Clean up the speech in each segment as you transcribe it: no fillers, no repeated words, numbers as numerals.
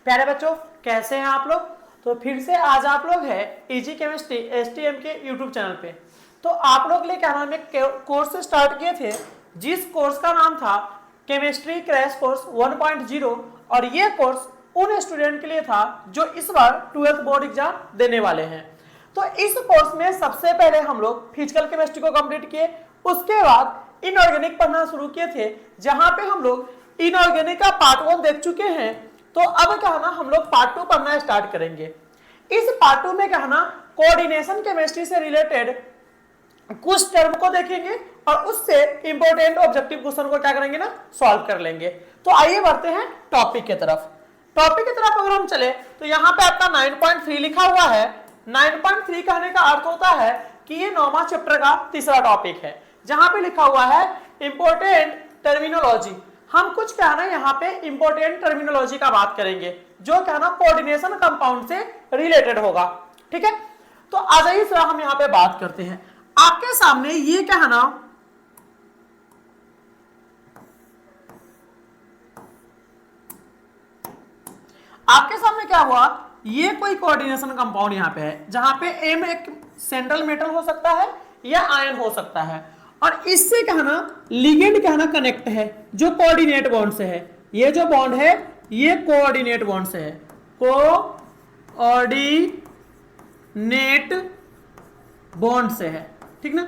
प्यारे बच्चों, कैसे हैं आप लोग? तो फिर से आज आप लोग हैं इजी केमिस्ट्री एसटीएम के यूट्यूब चैनल पे। तो आप लोग लिए क्या नाम है कोर्स स्टार्ट किए थे, जिस कोर्स का नाम था केमिस्ट्री क्रैश कोर्स 1.0। और ये कोर्स उन स्टूडेंट के लिए था जो इस बार 12th बोर्ड एग्जाम देने वाले हैं। तो इस कोर्स में सबसे पहले हम लोग फिजिकल केमिस्ट्री को कंप्लीट किए, उसके बाद इनऑर्गेनिक पढ़ना शुरू किए थे, जहां पे हम लोग इनऑर्गेनिक का पार्ट 1 देख चुके हैं। तो अब क्या है ना, हम लोग पार्ट 2 पढ़ना स्टार्ट करेंगे। इस पार्ट 2 में क्या है ना, कोऑर्डिनेशन केमिस्ट्री से रिलेटेड कुछ टर्म को देखेंगे और उससे इंपॉर्टेंट ऑब्जेक्टिव क्वेश्चन को क्या करेंगे ना, सॉल्व कर लेंगे। तो आइए बढ़ते हैं टॉपिक की तरफ। टॉपिक की तरफ अगर हम चले तो यहाँ पे आपका 9.3 लिखा हुआ है। 9.3 कहने का अर्थ होता है कि ये 9वां चैप्टर का तीसरा टॉपिक है, जहां पे लिखा हुआ है इंपॉर्टेंट टर्मिनोलॉजी। हम कुछ क्या है ना, यहाँ पे इंपॉर्टेंट टर्मिनोलॉजी का बात करेंगे, जो क्या ना कोऑर्डिनेशन कंपाउंड से रिलेटेड होगा। ठीक है, तो आ जाइए फिर हम यहाँ पे बात करते हैं। आपके सामने ये क्या है ना, आपके सामने क्या हुआ, ये कोई कोऑर्डिनेशन कंपाउंड यहाँ पे है, जहां पे एम एक सेंट्रल मेटल हो सकता है या आयन हो सकता है, और इससे क्या है ना लिगेंड क्या है ना कनेक्ट है, जो कोऑर्डिनेट बॉन्ड से है। ये जो बॉन्ड है ये कोऑर्डिनेट बॉन्ड से है, कोऑर्डिनेट बॉन्ड से है। ठीक ना,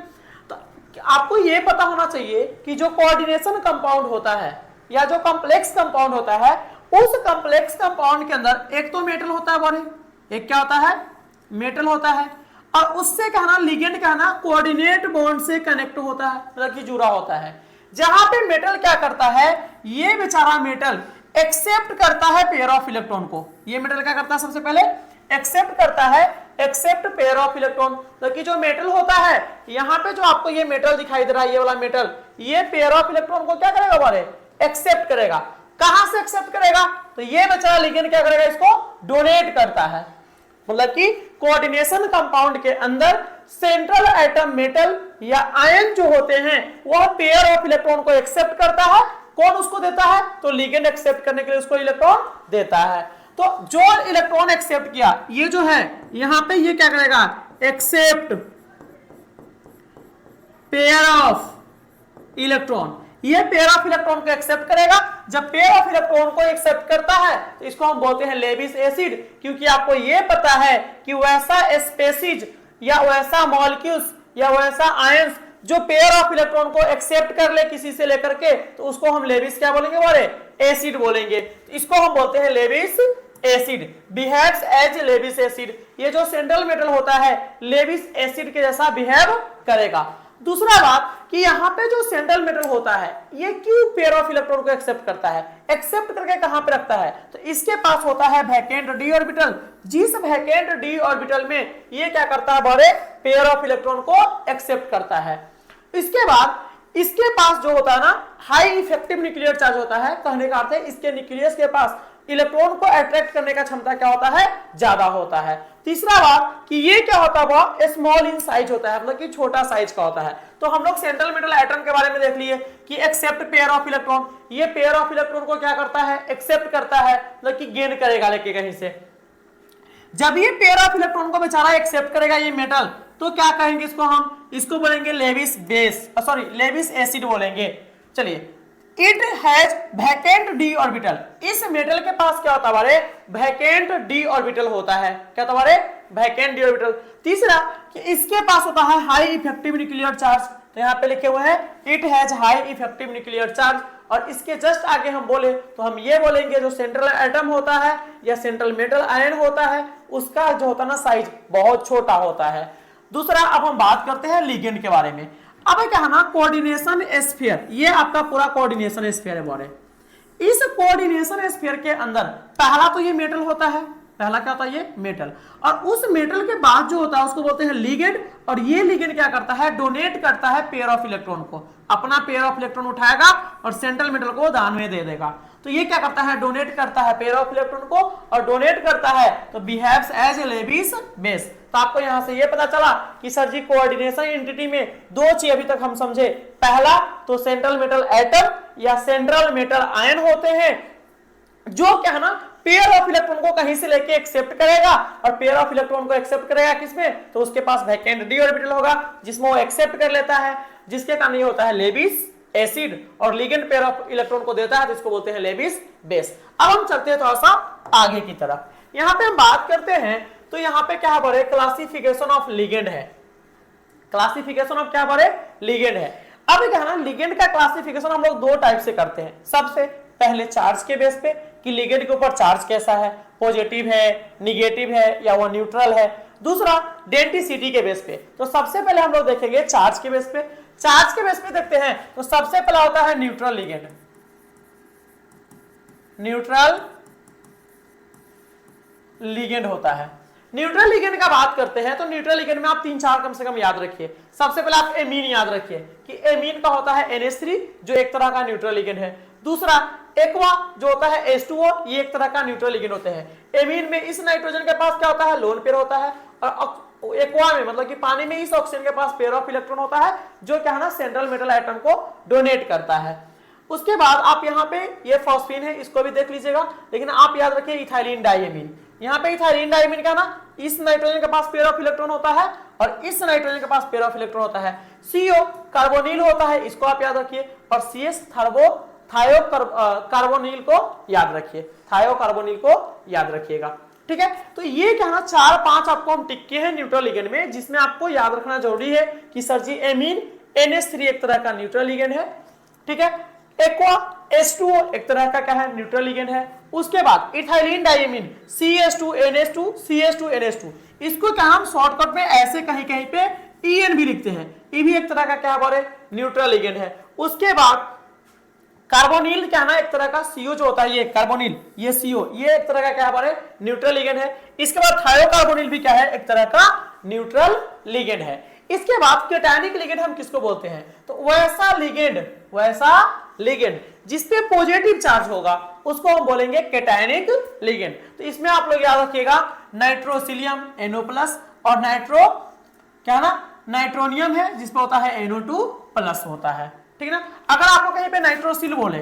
तो आपको ये पता होना चाहिए कि जो कोऑर्डिनेशन कंपाउंड होता है या जो कॉम्प्लेक्स कंपाउंड होता है, उस कॉम्प्लेक्स कंपाउंड के अंदर एक तो मेटल होता है बॉडी, एक क्या होता है, मेटल होता है, और उससे कहना लिगेंड कहना कोऑर्डिनेट बॉन्ड से कनेक्ट होता है, मतलब कि जुड़ा होता है। जहां पे मेटल क्या करता है, ये बेचारा मेटल एक्सेप्ट करता है पेयर ऑफ इलेक्ट्रॉन को। ये मेटल क्या करता है, सबसे पहले एक्सेप्ट करता है, एक्सेप्ट पेयर ऑफ इलेक्ट्रॉन। मतलब कि जो मेटल होता है, यहाँ पे जो आपको ये मेटल दिखाई दे रहा है, ये वाला मेटल, ये पेयर ऑफ इलेक्ट्रॉन को क्या करेगा बारे, एक्सेप्ट करेगा। कहां से एक्सेप्ट करेगा, तो ये बेचारा लिगेंड क्या करेगा, इसको डोनेट करता है। मतलब कि कोऑर्डिनेशन कंपाउंड के अंदर सेंट्रल एटम मेटल या आयन जो होते हैं, वह पेयर ऑफ इलेक्ट्रॉन को एक्सेप्ट करता है। कौन उसको देता है, तो लिगेंड एक्सेप्ट करने के लिए उसको इलेक्ट्रॉन देता है। तो जो इलेक्ट्रॉन एक्सेप्ट किया, ये जो है यहां पे ये क्या करेगा, एक्सेप्ट पेयर ऑफ इलेक्ट्रॉन। ये पेयर ऑफ इलेक्ट्रॉन को एक्सेप्ट करेगा। जब पेयर ऑफ इलेक्ट्रॉन को एक्सेप्ट करता है तो इसको हम बोलते हैं लेविस एसिड, क्योंकि आपको ये पता है कि वैसा स्पेसीज या वैसा मॉलिक्यूल्स या वैसा आयंस जो पेयर ऑफ इलेक्ट्रॉन को एक्सेप्ट कर ले किसी से लेकर के, तो उसको हम लेविस क्या बोलेंगे, बोले एसिड बोलेंगे। इसको हम बोलते हैं Lewis acid, behaves as Lewis acid. ये जो सेंट्रल मेटल होता है लेविस एसिड के जैसा बिहेव करेगा। दूसरा बात कि यहाँ पे जो सेंट्रल मेटल होता है, ये क्यों पेयर ऑफ इलेक्ट्रॉन को एक्सेप्ट करता है, एक्सेप्ट करके कहां पे रखता है, तो इसके पास होता है वैकेंट डी ऑर्बिटल। जिस वैकेंट डी ऑर्बिटल में ये क्या करता है, बड़े पेयर ऑफ इलेक्ट्रॉन को एक्सेप्ट करता है। इसके बाद इसके पास जो होता है ना हाई इफेक्टिव न्यूक्लियर चार्ज होता है। कहने का अर्थ है इसके न्यूक्लियस के पास इलेक्ट्रॉन को अट्रैक्ट करने का क्षमता क्या होता है, ज्यादा होता है। तीसरा बात कि ये क्या होता है, वो स्मॉल इन साइज होता है, मतलब कि छोटा साइज का होता है। तो हम लोग सेंट्रल मेटल एटम के बारे में देख लिए कि एक्सेप्ट पेयर ऑफ इलेक्ट्रॉन। ये पेयर ऑफ इलेक्ट्रॉन को क्या करता है, एक्सेप्ट करता है, मतलब कि गेन करेगा लेके कहीं से। जब ये पेयर ऑफ इलेक्ट्रॉन को बेचारा एक्सेप्ट करेगा ये मेटल, तो क्या कहेंगे इसको, हम इसको बोलेंगे Lewis base, sorry Lewis acid बोलेंगे। चलिए, it has vacant D orbital. इस मेटल के पास क्या होता है, वैकेंट डी ऑर्बिटल होता है। क्या होता है, वैकेंट डी ऑर्बिटल। तीसरा कि इसके पास होता है हाई इफेक्टिव न्यूक्लियर चार्ज। तो यहाँ पे लिखे हुए हैं it has high effective nuclear charge. और इसके जस्ट आगे हम बोले तो हम ये बोलेंगे जो सेंट्रल एटम होता है या सेंट्रल मेटल आयन होता है, उसका जो होता है ना साइज बहुत छोटा होता है। दूसरा, अब हम बात करते हैं लिगेंड के बारे में। अब क्या है ना, कोऑर्डिनेशन स्फीयर, ये आपका पूरा कोऑर्डिनेशन स्फीयर है बोले। इस कोऑर्डिनेशन स्फीयर के अंदर पहला तो ये मेटल होता है, पहला क्या होता है, ये मेटल, और उस मेटल के बाद जो होता है उसको बोलते हैं लिगेंड। और ये लिगेंड क्या करता है, डोनेट करता है पेयर ऑफ इलेक्ट्रॉन को, अपना पेयर ऑफ इलेक्ट्रॉन उठाएगा और सेंट्रल मेटल को दान में दे देगा। तो ये क्या करता है, डोनेट करता है पेयर ऑफ इलेक्ट्रॉन को, और डोनेट करता है तो behaves as a Lewis base. तो आपको यहां से ये पता चला कि सर जी कोऑर्डिनेशन एंटिटी में दो चीज अभी तक हम समझे। पहला तो सेंट्रल मेटल एटम या सेंट्रल मेटल आयन होते हैं, जो क्या है ना पेयर ऑफ इलेक्ट्रॉन को कहीं से लेके एक्सेप्ट करेगा और पेयर ऑफ इलेक्ट्रॉन को एक्सेप्ट करेगा किसमें, तो उसके पास वैकेंट डी ऑर्बिटल होगा जिसमें वो एक्सेप्ट कर लेता है, जिसके कारण ये होता है लेविस एसिड, और लिगेंड पेयर ऑफ इलेक्ट्रॉन को देता है तो इसको बोलते हैं लेविस बेस। अब हम चलते हैं थोड़ा सा आगे की तरफ। यहां पे हम बात करते हैं तो यहां पे क्या बोले, क्लासिफिकेशन ऑफ लिगेंड है, क्लासिफिकेशन ऑफ क्या बोले, लिगेंड है। अब क्या है ना, लिगेंड का क्लासिफिकेशन हम लोग दो टाइप से करते हैं। सबसे पहले चार्ज के बेस पे कि लिगेंड के ऊपर चार्ज कैसा है, पॉजिटिव है, निगेटिव है या वो न्यूट्रल है। दूसरा डेंसिटी के बेस पे। तो सबसे पहले हम लोग देखेंगे चार्ज के बेस पे। चार्ज के बेस पे देखते हैं तो सबसे पहला होता है न्यूट्रल लिगेंड, न्यूट्रल लिगेंड होता है। न्यूट्रल लिगेंड का बात करते हैं तो न्यूट्रल लिगेंड में आप 3-4 कम से कम याद रखिए। सबसे पहले आप एमीन याद रखिए कि एमीन का होता है NH3 जो एक तरह का न्यूट्रल लिगेंड है। दूसरा एक्वा जो होता है H2O, ये एक तरह का न्यूट्रल लिगेंड होते हैं। एमीन में इस नाइट्रोजन के पास क्या होता है, लोन पेयर होता है, और एक्वा में मतलब कि पानी में इस ऑक्सीजन के पास पेयर ऑफ इलेक्ट्रॉन होता है जो क्या है ना सेंट्रल मेटल एटम को डोनेट करता है। उसके बाद आप यहाँ पे ये फॉस्फीन है, इसको भी देख लीजिएगा, लेकिन आप याद रखिए इथाइलिन डाइएमीन। यहाँ पे इथाइलिन डाइएमीन का ना इस नाइट्रोजन के पास पेयर ऑफ इलेक्ट्रॉन होता है और इस नाइट्रोजन के पास पेयर ऑफ इलेक्ट्रॉन होता है। CO कार्बोनिल होता है, इसको आप याद रखिए, और CS थायो कार्बोनिल को याद रखिए, थायो कार्बोनिल को याद रखिएगा। ठीक है, तो ये क्या ना 4-5 आपको हम टिक किए हैं न्यूट्रल लिगेंड में, जिसमें आपको याद रखना जरूरी है कि सर जी एमीन NH3 एक तरह का न्यूट्रल लिगेंड है। ठीक है, एक्वा H2O एक तरह का क्या है, न्यूट्रल लिगेंड है। उसके बाद इथाइलिन डाइएमीन CH2NH2 CH2NH2, इसको क्या हम शॉर्टकट में ऐसे कहीं कहीं पे EN भी लिखते हैं, ये भी एक तरह का क्या बोले न्यूट्रल लिगेंड है। उसके बाद कार्बोनिल क्या ना एक तरह का CO जो होता है, ये कार्बोनिल, ये CO, ये एक तरह का क्या बोले न्यूट्रल लिगेंड है। इसके बाद थायोकार्बोनिल भी क्या है, एक तरह का न्यूट्रल लिगेंड है। इसके बाद कैटायनिक लिगेंड हम किसको बोलते हैं, तो वैसा लिगेंड जिसपे पॉजिटिव चार्ज होगा उसको हम बोलेंगे कैटायनिक लिगेंड। तो इसमें आप लोग याद रखिएगा नाइट्रोसिलियम NO+ और नाइट्रोनियम है जिसपे होता है NO2+ होता है। ठीक है ना, अगर आपको कहीं पे नाइट्रोसिल बोले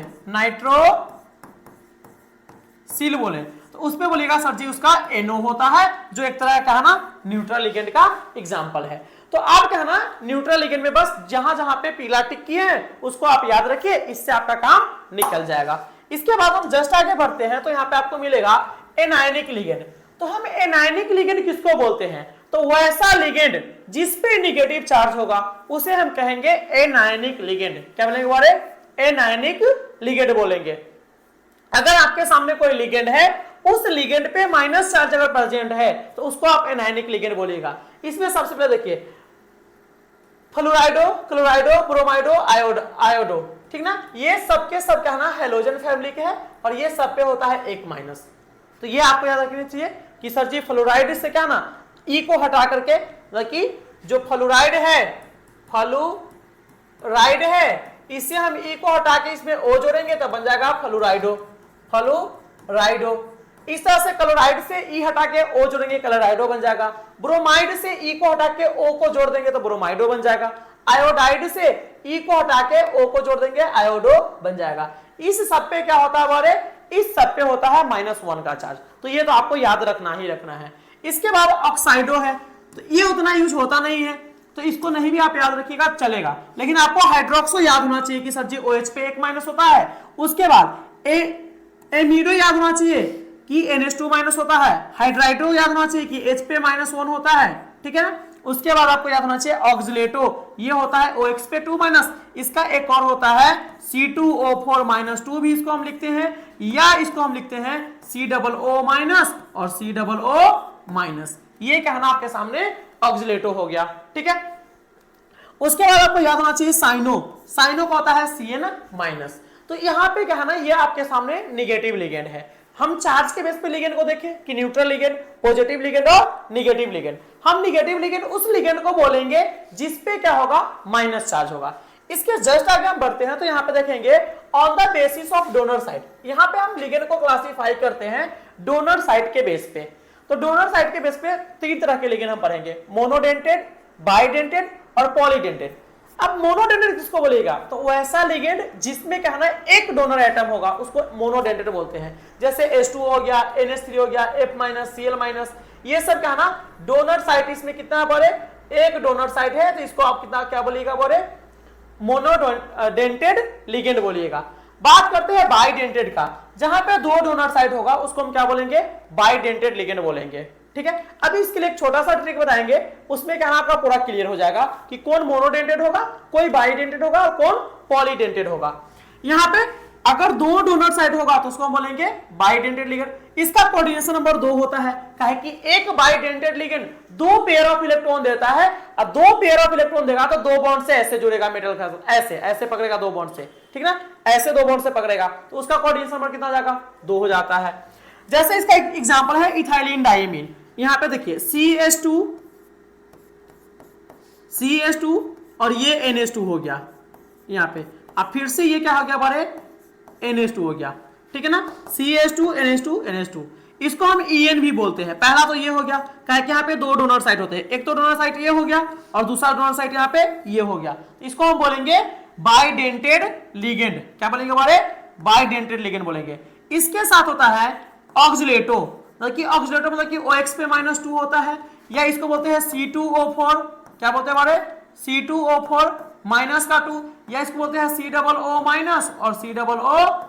तो उस पे बोलेगा सर जी उसका NO होता है, जो एक तरह का है ना न्यूट्रल लिगेंड का एग्जांपल है। तो आप क्या है ना न्यूट्रल लिगेंड में बस जहां जहां पे पीला टिक किए हैं उसको आप याद रखिए, इससे आपका काम निकल जाएगा। इसके बाद हम जस्ट आगे बढ़ते हैं तो यहाँ पे आपको मिलेगा एनायनिक लिगेंड। तो हम एनायनिक लिगेंड किसको बोलते हैं, तो वैसा लिगेंड जिसपे निगेटिव चार्ज होगा उसे हम कहेंगे एनायनिक लिगेंड। क्या बोलेंगे बारे, एनायनिक लिगेंड बोलेंगे। अगर आपके सामने कोई लिगेंड है, उस लिगेंड पे माइनस चार्ज अगर प्रेजेंट है तो उसको आप एनायनिक लिगेंड बोलिएगा। इसमें सबसे पहले देखिए फ्लोराइडो, क्लोराइडो, ब्रोमाइडो, आयोडो, ठीक ना, ये सब के सब क्या है ना हेलोजन फैमिली के हैं और ये सब पे होता है 1-। तो ये आपको याद रखनी चाहिए कि सर जी फ्लोराइड से क्या ना ई को हटा करके, कि जो फ्लोराइड है इससे हम ई को हटा के इसमें ओ जोड़ेंगे तो बन जाएगा फ्लोराइडो। इस तरह से क्लोराइड से ई हटा के ओ जोड़ेंगे, क्लोराइडो बन जाएगा। ब्रोमाइड से ई को हटा के ओ को जोड़ देंगे तो ब्रोमाइडो बन जाएगा। आयोडाइड से ई को हटा के ओ को जोड़ देंगे, आयोडो बन जाएगा। इस सब पे क्या होता है बारे, इस सब पे होता है -1 का चार्ज। तो ये तो आपको याद रखना ही रखना है। इसके बाद ऑक्साइडो है, तो ये उतना यूज होता नहीं है तो इसको नहीं भी आप याद रखिएगा चलेगा, लेकिन आपको हाइड्रोक्सो याद होना चाहिए कि सर जी OH पे 1- होता है। उसके बाद एमिडो याद होना चाहिए कि NH2- होता है। हाइड्राइडो याद होना चाहिए कि H पे -1 होता है। ठीक है ना, उसके बाद आपको याद होना चाहिए ऑक्सिलेटो, ये होता है OX पे 2-। इसका एक और होता है C2O4-2 भी इसको हम लिखते हैं, या इसको हम लिखते हैं COO- और COO-। ये कहना आपके सामने ऑक्सिलेटो हो गया। ठीक है, उसके बाद आपको याद होना चाहिए साइनो का होता है CN-। तो यहाँ पे क्या है ना, ये आपके सामने निगेटिव लिगेंड है। हम चार्ज के बेस पे लिगेंड को देखें कि न्यूट्रल लिगेंड, पॉजिटिव लिगेंड और निगेटिव लिगेंड। हम निगेटिव लिगेंड उस लिगेंड को बोलेंगे जिसपे क्या होगा, माइनस चार्ज होगा। इसके जस्ट आगे हम बढ़ते हैं तो यहाँ पे देखेंगे on the basis of donor side. यहाँ पे हम लिगेंड को क्लासिफाई करते हैं डोनर साइड के बेस पे। तो डोनर साइड के बेस पे 3 तरह के लिगेंड हम पढ़ेंगे, मोनोडेंटेड, बाइडेंटेड और पॉलीडेंटेड। अब मोनोडेंटेट किसको बोलेगा, तो वैसा लिगेंड जिसमें क्या है ना एक डोनर एटम होगा उसको मोनोडेंटेट बोलते हैं। जैसे H2 हो गया, NH3 हो गया, F-, Cl-, ये सब क्या है ना डोनर साइट, इसमें कितना बोले एक डोनर साइट है, तो इसको आप कितना क्या बोलिएगा बोले मोनोडेंटेड लिगेंड बोलिएगा। बात करते हैं बाइडेंटेड का, जहां पे दो डोनर साइट होगा उसको हम क्या बोलेंगे बाइडेंटेड लिगेंड बोलेंगे। ठीक है, अभी इसके लिए एक छोटा सा ट्रिक बताएंगे, उसमें क्या आपका पूरा क्लियर हो जाएगा कि कौन मोनोडेंटेड होगा, कोई बाइडेंटेड होगा और कौन पॉलीडेंटेड होगा। यहां पे अगर दो डोनर साइट होगा तो उसको हम बोलेंगे बाइडेंटेड लिगेंड। इसका कोऑर्डिनेशन नंबर 2 होता है, काहे कि एक बाइडेंटेड लिगेंड दो पेयर ऑफ इलेक्ट्रॉन देता है, अब दो पेयर ऑफ इलेक्ट्रॉन देगा तो दो बॉन्ड से ऐसे जुड़ेगा मेटल का, ऐसे ऐसे पकड़ेगा दो बॉन्ड से, ठीक ना, ऐसे दो बॉन्ड से पकड़ेगा तो उसका कोऑर्डिनेशन नंबर कितना हो जाएगा 2 हो जाता है। जैसे इसका एक एग्जांपल है इथाइलिन डायमीन, यहां पे देखिए CH2 और ये NH2 हो गया यहां पे, अब फिर से ये क्या हो गया बारे NH2 हो गया, ठीक है ना, CH2 NH2 इसको हम EN भी बोलते हैं। पहला तो ये हो गया, क्या कि यहाँ पे दो डोनर साइट होते हैं, एक तो डोनर साइट ये हो गया और दूसरा डोनर साइट यहाँ पे ये हो गया, इसको हम बोलेंगे बाइडेंटेड लिगेंड। क्या बोलेंगे बारे बाइडेंटेड लिगेंड बोलेंगे। इसके साथ होता है ऑक्सिलेटो, मतलब कि ऑक्सिलेटो मतलब कि OX पे -2 होता है, या इसको बोलते हैं C2O4, क्या बोलते हैं बारे C2O4 -2, या इसको बोलते हैं COO- और COO-,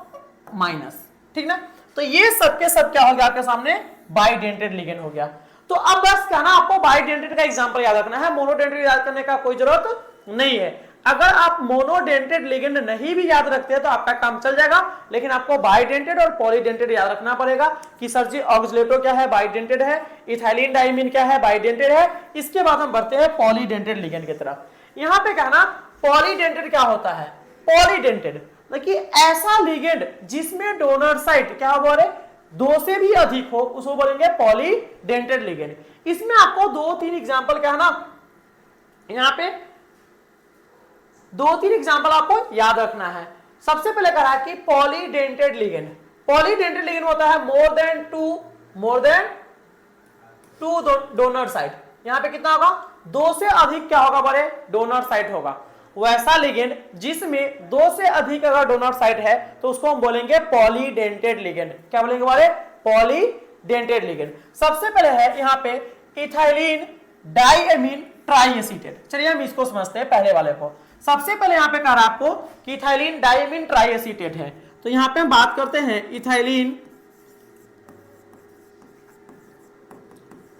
ठीक ना। तो ये सब के सब क्या हो गया आपके सामने बाइडेंटेड लिगेंड हो गया। तो अब बस क्या ना आपको बाइडेंटेड का एग्जांपल याद रखना है, मोनोडेंटेड याद करने का कोई जरूरत नहीं है। अगर आप मोनोडेंटेड लिगेंड नहीं भी याद रखते हैं तो आपका काम चल जाएगा, लेकिन आपको बाइडेंटेड और पॉलीडेंटेड याद रखना पड़ेगा कि सर जी ऑक्सिलेटो क्या है बाइडेंटेड है, इथाइलिन डायमीन क्या है बाइडेंटेड है। इसके बाद हम बढ़ते हैं पॉलीडेंटेड लिगेंड की तरफ। यहाँ पे क्या ना पॉलीडेंटेड क्या होता है, पॉलीडेंटेड देखिए ऐसा लिगेंड जिसमें डोनर साइट क्या बोले 2 से भी अधिक हो उसको बोलेंगे पॉलीडेंटेड लिगेंड। इसमें आपको 2-3 एग्जांपल क्या है ना यहाँ पे 2-3 एग्जांपल आपको याद रखना है। सबसे पहले कहा कि पॉलीडेंटेड लिगेंड, पॉलीडेंटेड लिगेंड होता है more than two donor site. यहां पे कितना होगा 2 से अधिक क्या होगा बड़े डोनर साइट होगा। वैसा लिगेंड जिसमें 2 से अधिक अगर डोनर साइट है तो उसको हम बोलेंगे पॉलीडेंटेड लिगेंड। क्या बोलेंगे बारे पॉलीडेंटेड लिगेंड। सबसे पहले है यहाँ पे इथाइलिन डाइएमीन ट्राइएसीटेट। चलिए हम इसको समझते हैं पहले वाले को। सबसे पहले यहाँ पे कह रहा आपको कि इथाइलिन डाइएमीन ट्राइएसीटेट है, तो यहाँ पे हम बात करते हैं इथाइलिन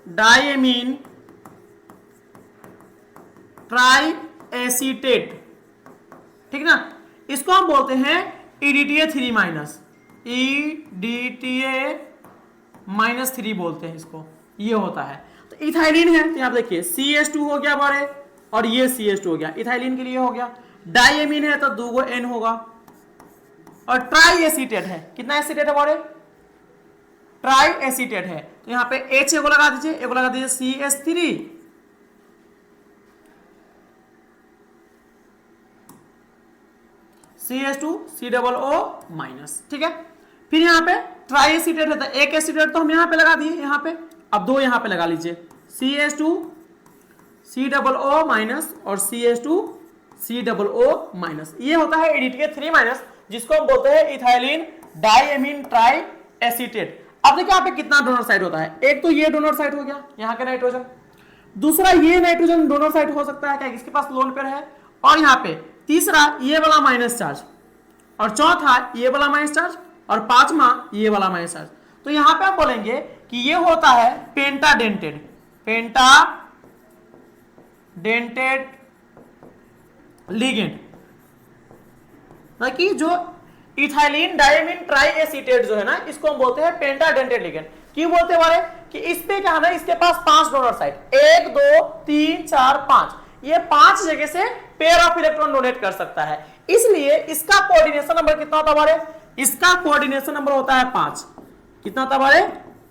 डाइएमीन ट्राइएसीटेट, ठीक ना, इसको हम बोलते हैं EDTA3-, EDTA-3 बोलते हैं इसको, ये होता है। तो इथाइलिन है तो यहाँ पे देखिए CH2 हो गया बारे और ये CH2 हो गया, इथाइलिन के लिए हो गया। डाइएमीन है तो 2 N होगा और ट्राइएसीटेट है, कितना एसीटेट है बारे ट्राइएसीटेट है, तो यहाँ पे H एगो लगा दीजिए, एगो लगा दीजिए CH3 CH2 COO-, ठीक है। फिर यहाँ पे ट्राइएसीटेट है तो एक एसीटेट तो हम यहाँ पे लगा दिए, यहाँ पे अब 2 यहाँ पे लगा लीजिए CH2 COO- और CH2 COO-, ये होता है EDTA3-, जिसको हम बोलते हैं इथाइलिन डाइएमीन ट्राइएसीटेट। अब देखिए यहाँ पे कितना डोनर साइट होता है, एक तो ये डोनर साइट हो गया यहाँ के नाइट्रोजन, दूसरा ये नाइट्रोजन डोनर साइट हो सकता है क्या इसके पास लोन पेयर है, और यहाँ पे तीसरा ये वाला माइनस चार्ज, और चौथा ये वाला माइनस चार्ज, और पांचवा ये वाला माइनस चार्ज। तो यहाँ पे हम बोलेंगे कि ये होता है पेंटाडेंटेड लिगेंड, कि जो इथाइलिन डाइएमीन ट्राइएसीटेट जो है ना इसको हम बोलते हैं पेंटाडेंटेड लिगेंड। क्यों बोलते हैं वाले कि इस पे क्या है ना इसके पास 5 डोनर साइट, 1 2 3 4 5, ये 5 जगह से पेयर ऑफ इलेक्ट्रॉन डोनेट कर सकता है, इसलिए इसका कोऑर्डिनेशन नंबर कितना होता है बारे, इसका कोऑर्डिनेशन नंबर होता है 5। कितना होता है बारे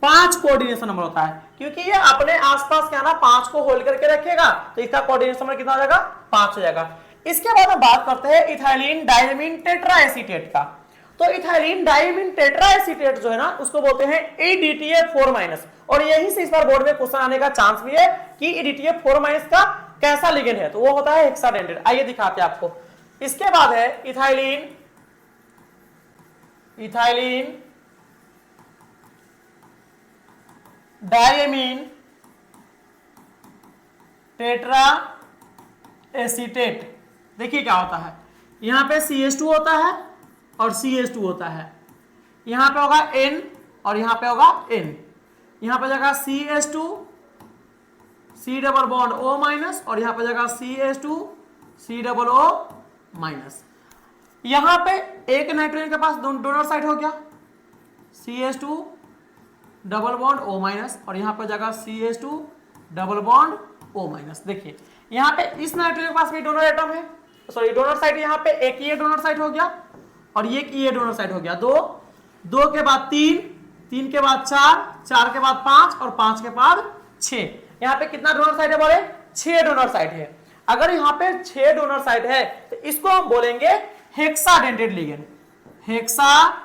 5 कोऑर्डिनेशन नंबर होता है, क्योंकि ये अपने आसपास क्या ना 5 को होल्ड करके रखेगा, तो इसका कोऑर्डिनेशन नंबर कितना हो जाएगा 5 हो जाएगा। इसके बाद हम बात करते हैं इथाइलिन डाइएमीन टेट्राएसीटेट का। तो इथाइलिन डाइएमीन टेट्राएसीटेट जो है ना उसको बोलते हैं EDTA4-, और यही से इस बार बोर्ड में क्वेश्चन आने का चांस भी है कि EDTA4- का कैसा लिगेंड है, तो वो होता है हेक्साडेंटेट। आइए दिखाते हैं आपको। इसके बाद है ethylene, ethylene diamine tetra acetate. देखिए क्या होता है, यहां पे CH2 होता है और CH2 होता है, यहां पे होगा N और यहां पे होगा N, यहां पे जगह CH2 C double bond O minus और यहां पे जगह CH2 C double O minus. यहां पे एक नाइट्रोजन के पास डोनर साइड हो गया CH2 double bond O minus और यहां पे जगह CH2 double bond O minus. देखिए यहां पे इस नाइट्रोजन के पास भी डोनर एटम है, सॉरी डोनर साइड, यहां पे एक ये डोनर साइड हो गया और ये डोनर साइड हो गया, दो के बाद 3 के बाद 4 के बाद 5 और 5 के बाद 6। यहां पे कितना डोनर साइड है बोले, 6 डोनर साइड है। अगर यहां पे 6 डोनर साइड है तो इसको हम बोलेंगे हेक्साडेंटेड लिगेंड, हेक्साडेंटेड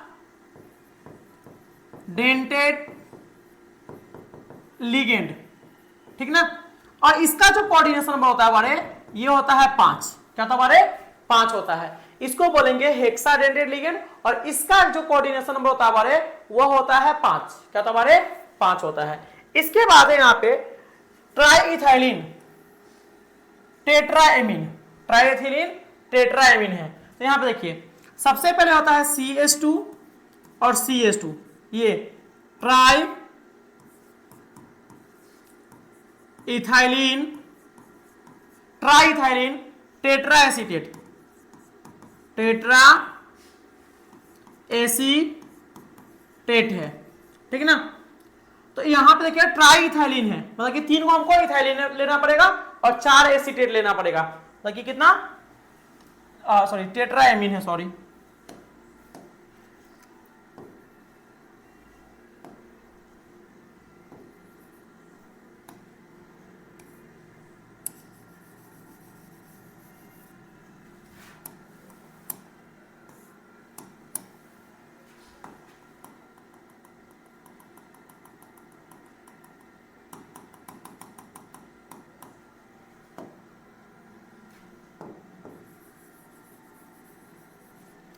लिगेंड, ठीक ना। और इसका जो कोऑर्डिनेशन नंबर होता है बारे, ये होता है 5। क्या होता है बारे, 5 होता है। इसको बोलेंगे हेक्साडेंटेड लिगेंड और इसका जो कोऑर्डिनेशन नंबर होता है बारे, वो होता है 5। क्या होता है बारे, 5 होता है। इसके बाद है यहाँ पे ट्राईइथाइलिन टेट्राएमीन, ट्राईइथाइलिन टेट्राएमीन है। तो यहां पे देखिए सबसे पहले होता है CH2 और CH2, ये ट्राईइथाइलिन टेट्राएसीटेट, टेट्रा एसीटेट है, ठीक है ना। तो यहां पे देखिए ट्राईइथाइलिन है, मतलब कि 3 को हमको इथाइलिन लेना पड़ेगा और 4 एसीटेट लेना पड़ेगा, मतलब कि कितना, सॉरी टेट्राएमीन है, सॉरी।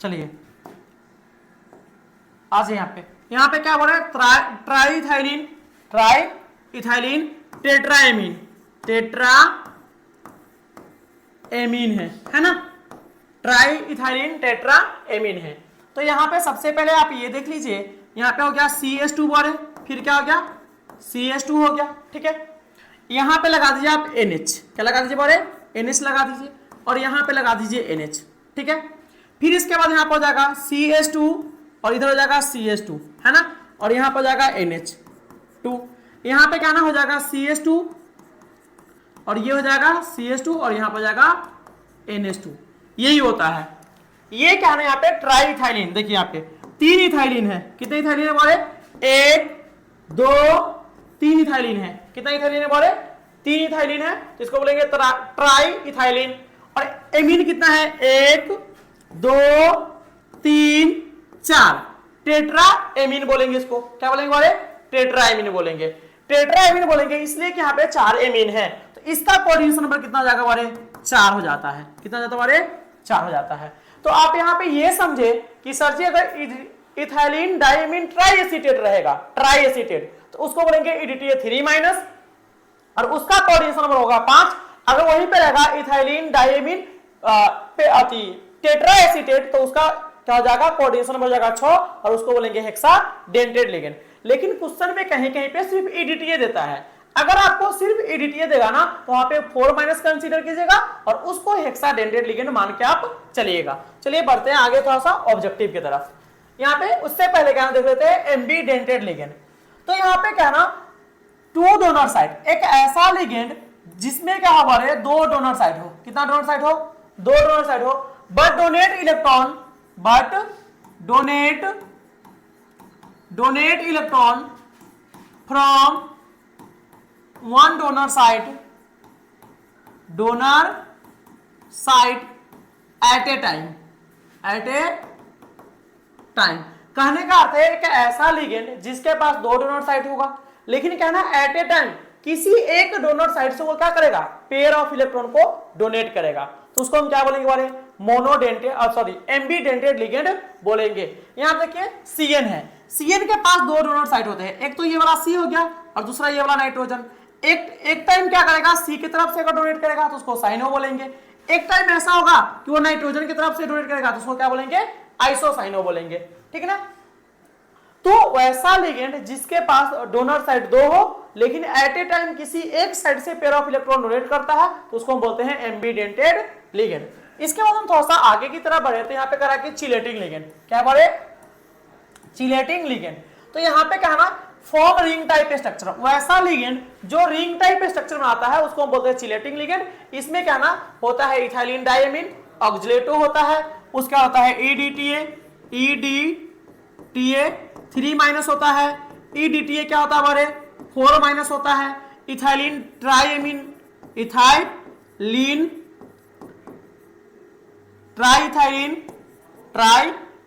चलिए आज यहां पे क्या बोल रहे हैं, ट्राईइथाइलिन टेट्राएमीन, टेट्राएमीन है ना, ट्राईइथाइलिन टेट्राएमीन है। तो यहां पे सबसे पहले आप ये देख लीजिए, यहां पे हो गया CH2 बोले, फिर क्या हो गया CH2 हो गया, ठीक है। यहां पे लगा दीजिए आप NH, क्या लगा दीजिए बोले, NH लगा दीजिए और यहां पे लगा दीजिए NH, ठीक है। फिर इसके बाद यहां पर हो जाएगा CH2 और इधर हो जाएगा CH2, है ना, और यहां पर हो जाएगा NH2, यहां पे क्या ना हो जाएगा CH2 और ये हो जाएगा CH2 और यहां पर हो जाएगा NH2, यही होता है। ये क्या है यहाँ पे ट्राईइथाइलिन, देखिए यहाँ पे 3 इथाइलिन है, कितने इथाइलिन है बोले, 1 2 3 इथाइलिन है, कितना इथाइलिन है बोले, 3 इथाइलिन है, तो इसको बोलेंगे ट्राईइथाइलिन। और एमीन कितना है, 1 2 3 4, टेट्राएमीन बोलेंगे इसको, क्या बोलेंगे बोले, टेट्राएमीन बोलेंगे। टेट्राएमीन बोलेंगे इसलिए कि यहाँ पे 4 एमीन है, तो इसका कोऑर्डिनेशन नंबर कितना हो जाएगा बारे, 4 हो जाता है, कितना हो जाता है बारे, 4 हो जाता है। तो आप यहाँ पे ये समझे कि सर जी अगर इथाइलिन डायमीन ट्राईएसीटेट रहेगा, ट्राईएसीटेट, तो उसको बोलेंगे EDTA 3 माइनस और उसका कोऑर्डिनेशन नंबर होगा 5। अगर वहीं पे रहेगा इथाइलिन डायमीन टेट्राएसीटेट, तो उसका क्या हो जाएगा, कोऑर्डिनेशन नंबर हो जाएगा 6 और उसको बोलेंगे हेक्साडेंटेड लिगेंड। लेकिन क्वेश्चन में कहीं कहीं पे सिर्फ EDTA देता है, अगर आपको सिर्फ EDTA देगा ना तो वहां पे 4 माइनस कंसीडर कीजिएगा और उसको हेक्साडेंटेड लिगेंड मान के आप चलिएगा। चलिए बढ़ते हैं आगे थोड़ा सा ऑब्जेक्टिव की तरफ। यहाँ पे उससे पहले क्या देख लेते हैं एम्बीडेंटेड लिगेंड। तो यहाँ पे क्या ना 2 डोनर साइड, एक ऐसा लिगेंड जिसमें क्या हो रहे 2 डोनर साइड हो, कितना डोनर साइड हो, 2 डोनर साइड हो, but donate electron from 1 donor site at a time. कहने का अर्थ है कि ऐसा लिगेंड जिसके पास 2 डोनर साइट होगा, लेकिन क्या ना एट ए टाइम किसी एक डोनर साइड से वो क्या करेगा, पेयर ऑफ इलेक्ट्रॉन को डोनेट करेगा, तो उसको हम क्या बोलेंगे बारे, मोनोडेंटेड सॉरी एम्बीडेंटेड लिगेंड बोलेंगे। यहां देखिए Cn है, Cn के पास दो डोनर साइट होते हैं, एक तो ये वाला C हो गया और दूसरा ये वाला नाइट्रोजन। एक टाइम क्या करेगा, C की तरफ से अगर डोनेट करेगा तो उसको साइनो बोलेंगे, एक टाइम ऐसा होगा कि वो नाइट्रोजन की तरफ से डोनेट करेगा तो उसको क्या बोलेंगे, आइसोसाइनो बोलेंगे, ठीक है ना। तो वैसा लिगेंड जिसके पास डोनर साइड दो हो लेकिन एट ए टाइम किसी एक साइड से पेयर ऑफ इलेक्ट्रॉन डोनेट करता है तो उसको हम बोलते हैं एम्बीडेंटेड लिगेंड। इसके बाद हम थोड़ा सा आगे की तरफ बढ़े तो यहाँ पे करा कि चिलेटिंग लिगेंड, क्या बोले, चिलेटिंग लिगेंड। तो यहाँ पे क्या है ना, फॉर्म रिंग टाइप स्ट्रक्चर, वैसा लिगेंड जो रिंग टाइप स्ट्रक्चर बनाता है उसको हम बोलते हैं चिलेटिंग लिगेंड। इसमें क्या ना होता है, इथाइलिन डायमीन ऑक्जिलेटो होता है, उसका होता है EDTA 3- होता है, EDTA क्या होता है हमारे 4- होता है, इथाइलिन ट्राइएमीन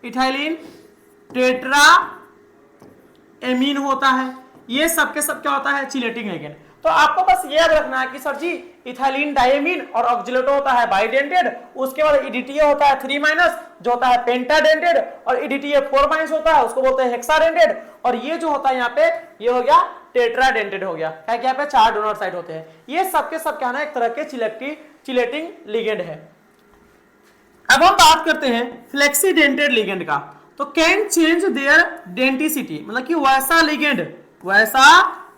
इथाइलिन टेट्रा एमीन होता है। ये सब के सब क्या होता है, चिलेटिंग लिगेंड। तो आपको बस ये याद रखना है कि सर जी इथाइलिन डायमीन और ऑक्जिलेटो होता है बाइडेंटेड, उसके बाद EDTA होता है 3- जो होता है पेंटाडेंटेड, और EDTA 4- होता है उसको बोलते हैं हेक्साडेंटेड, और ये जो होता है यहाँ पे ये हो गया टेट्राडेंटेड हो गया, क्या यहाँ पे 4 डोनर साइड होते हैं। ये सब के सब क्या है, एक तरह के चिलेटिंग लिगेंड है। अब हम बात करते हैं फ्लेक्सीडेंटेड लिगेंड का। तो कैन चेंज देयर डेंटिसिटी, मतलब कि वैसा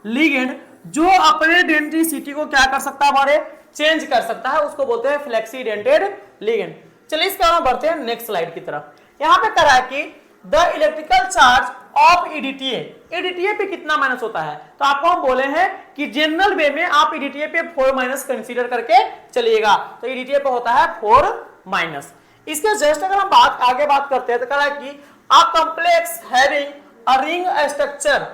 लिगेंड जो अपने डेंटिसिटी को क्या कर सकता है, हमारे चेंज कर सकता है, उसको बोलते हैं फ्लेक्सीडेंटेड लिगेंड। चलिए इसके बाद बढ़ते हैं नेक्स्ट स्लाइड की तरफ। यहां पे करा है कि the electrical charge of EDTA पे कितना माइनस होता है, तो आपको हम बोले हैं कि जनरल वे में आप EDTA पे 4- कंसीडर करके चलिएगा, तो EDTA पे होता है 4-। इसके जस्ट अगर हम आगे बात करते हैं तो कह रहा है कि a complex having a ring structure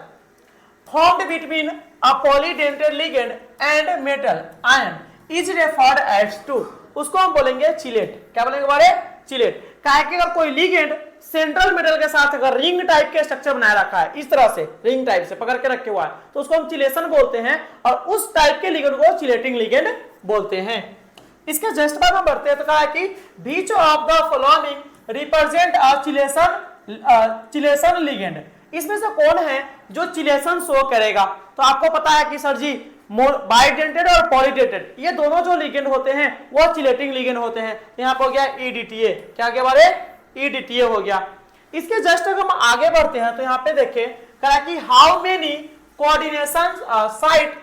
formed between a polydentate ligand and metal ion is referred as to, उसको हम बोलेंगे चिलेट। क्या बोलेंगे बारे, चिलेट। काहे कि अगर कोई लिगेंड सेंट्रल मेटल के साथ अगर रिंग टाइप के स्ट्रक्चर बनाए रखा है, इस तरह से रिंग टाइप से पकड़ के रखे हुआ है, तो उसको हम चिलेशन बोलते हैं, और उस टाइप के लिगेंड को चिलेटिंग लिगेंड बोलते हैं। इसके जस्ट बाद हम बढ़ते हैं तो कहा है कि which of the following represent a chelation ligand, इसमें से कौन है जो चिलेशन शो करेगा। तो आपको पता है कि सर जी बाइडेंटेड और पॉलीडेंटेड ये दोनों जो लिगेंड होते हैं वो चिलेटिंग लिगेंड होते हैं। यहाँ पे हो गया EDTA, क्या के बारे, EDTA हो गया। इसके जस्ट अगर हम आगे बढ़ते हैं तो यहाँ पे देखिए कहा कि how many coordination site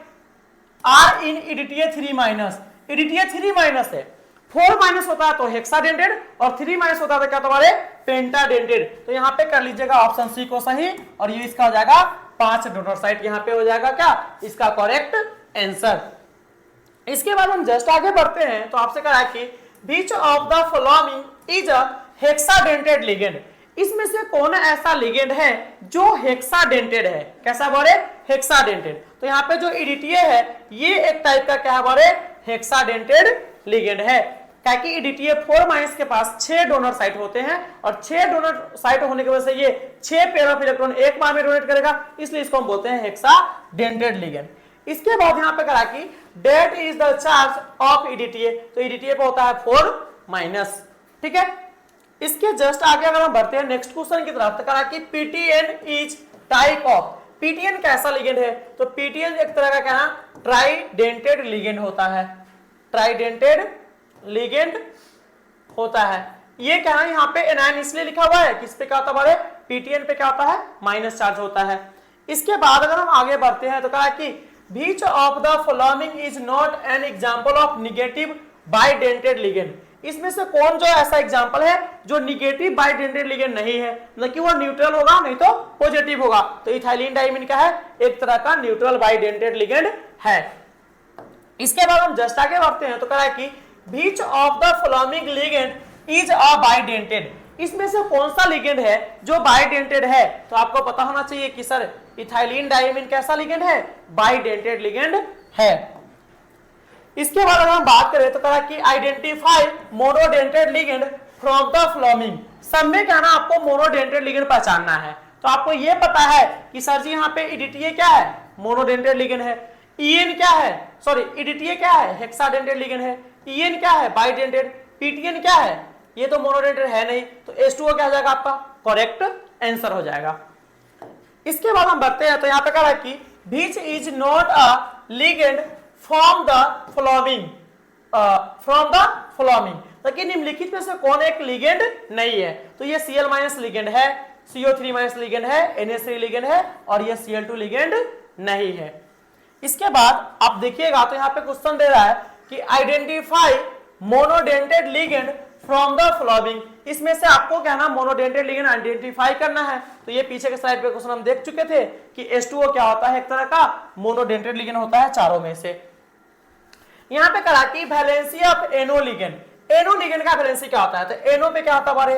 are in EDTA 3-। EDTA 3- है, 4- होता है तो हेक्साडेंटेड, और 3- होता है तो क्या तुम्हारे पेंटाडेंटेड। तो यहाँ पे कर लीजिएगा ऑप्शन C को सही, और ये इसका हो जाएगा 5 डोनर साइट, यहाँ पे हो जाएगा क्या इसका करेक्ट आंसर। इसके बाद हम जस्ट आगे बढ़ते हैं तो आपसे कहा कि which of the following is a hexadentate ligand, इसमें से कौन ऐसा लिगेंड है जो हेक्साडेंटेड है, कैसा बोले, हेक्साडेंटेड। तो यहाँ पे जो EDTA है ये एक टाइप का क्या है बोले, हेक्साडेंटेड लिगेंड है। क्या कि EDTA 4- के पास 6 डोनर साइट होते हैं, और 6 डोनर साइट होने की वजह से ये 6 पेयर ऑफ इलेक्ट्रॉन एक बार में डोनेट करेगा, इसलिए इसको हम बोलते हैं हेक्साडेंटेड लिगेंड। इसके बाद यहाँ पे करा कि that is the charge of EDTA, तो EDTA पे होता है 4-। ठीक है। इसके जस्ट आगे अगर हम बढ़ते हैं नेक्स्ट क्वेश्चन की तरफ, तो करा कि PTN is type of, PTN कैसा लिगेंड है, तो PTN एक तरह का क्या ट्राइडेंटेड लिगेंड होता है, ट्राइडेंटेड लिगेंड होता है। ये क्या है यहाँ पे एनायन इसलिए लिखा हुआ है कि इस पे क्या होता है, PTN पे क्या होता है, माइनस चार्ज होता है। इसके बाद अगर हम आगे बढ़ते हैं तो कहा कि which of the following is not an example of negative bidentate ligand, इसमें से कौन जो ऐसा एग्जांपल है जो निगेटिव बाइडेंटेड लिगेंड नहीं है, मतलब कि वो न्यूट्रल होगा नहीं तो पॉजिटिव होगा। तो इथाइलिन डाइमीन क्या है, एक तरह का न्यूट्रल बाइडेंटेड लिगेंड है। इसके बाद हम जस्ट आगे बढ़ते हैं तो कहा है कि which of the following ligand is a bidentate, इसमें से कौन सा लिगेंड है जो बाइडेंटेड है, तो आपको पता होना चाहिए कि सर इथाइलिन डाइमीन कैसा लिगेंड है, बाइडेंटेड लिगेंड है। इसके बाद अगर हम बात करें तो कहा कि identify monodentate ligand from the following, सब में क्या ना आपको मोनोडेंटेड लिगेंड पहचानना है। तो आपको यह पता है कि सर जी यहाँ पे EDTA क्या है, मोनोडेंटेड लिगेंड है। EN क्या है, सॉरी EDTA क्या है, हेक्साडेंटेड लिगेंड है। EN क्या है, बाइडेंटेड। PTN क्या है, ये तो मोनोडेंटेड है नहीं, तो H2O क्या हो जाएगा आपका करेक्ट आंसर हो जाएगा। इसके बाद हम बढ़ते हैं, तो यहां पे कह रहा है कि which is not a ligand from the following, ताकि निम्नलिखित में से कौन एक लिगेंड नहीं है, तो ये Cl- लिगेंड है, CO3- लिगेंड है, NH3 लिगेंड है, और ये Cl2 लिगेंड नहीं है। इसके बाद आप देखिएगा तो यहाँ पे क्वेश्चन दे रहा है कि identify monodentate ligand from the following, इसमें से आपको क्या ना मोनोडेंटेड लिगेंड आइडेंटिफाई करना है। तो ये पीछे के स्लाइड पे क्वेश्चन हम देख चुके थे कि H2O क्या होता है, एक तरह का मोनोडेंटेड लिगेंड होता है चारों में से। यहाँ पे करा कि valency of NO ligand, NO ligand का वैलेंसी क्या होता है, तो NO पे क्या होता है बारे